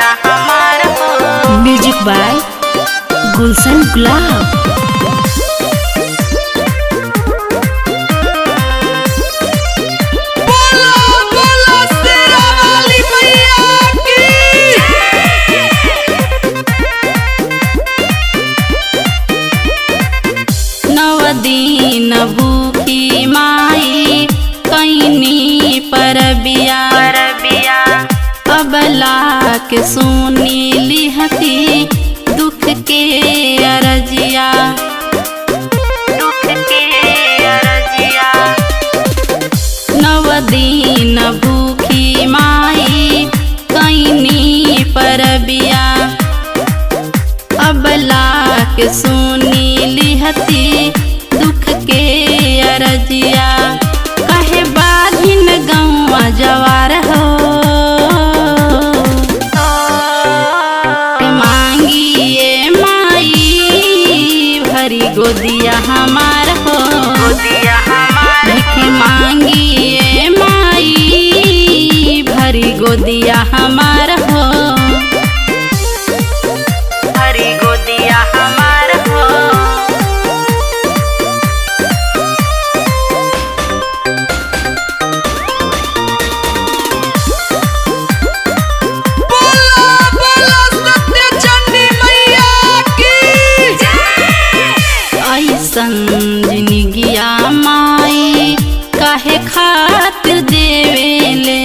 गोदिया हमार हो। म्यूजिक बाय गुलशन गुलाब। दिन भूखी माई कैनी परबिया अबला के सुनी लिहती दुख के अरजिया नव दिन भूखी माई कैनी परबिया अबला के सुनी लिहती दुख के अरजिया कहे बाधिन गौवा जवार हो मांगिए माई भरी गोदिया हमार हो। भिख मांगिए माई भरी गोदिया हमार हो। भरी गोदिया हमार हो। जिंदगिया माई काहे खातिर देवेले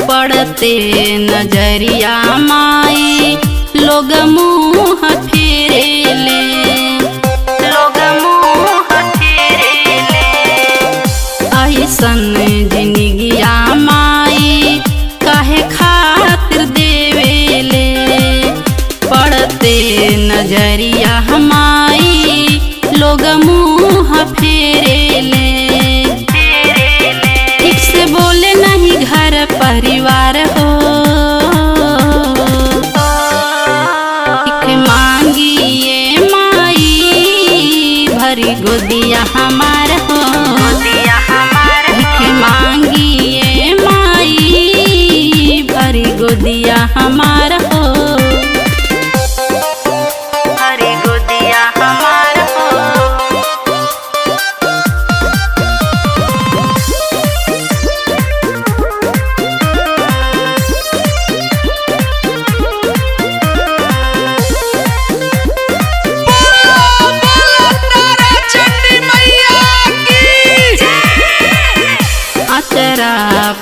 पड़ते नजरिया माई लोग मुँह फेरेले ऐसन जिंदगिया माई काहे खातिर देवेले पड़ते नजरिया माई लोग मुँह फेरेले ठीक से बोले नहीं घर परिवार हो। भिख मांगिए माई भरी गोदिया हमार हो। भिख मांगिए माई भरी गोदिया हमार हो।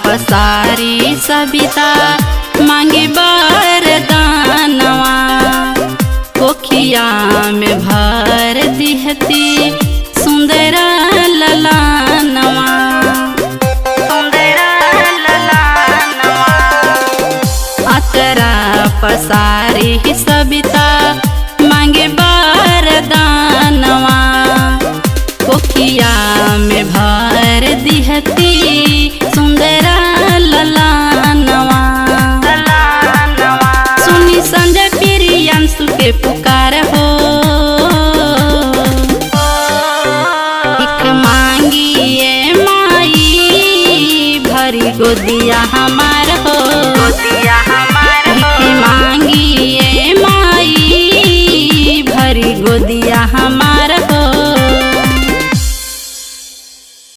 पसारी सबिता मांगे बरदानवा कोखिया में भर दिहती सुंदर ललानवा। अचरा पसारी सबिता मांगे बरदानवा कोखिया में भर दिहती सुंदर ललानवा। सुनी संजय प्रियांशु के पुकार हो। भिख मांगिए माई भरी गोदिया हमार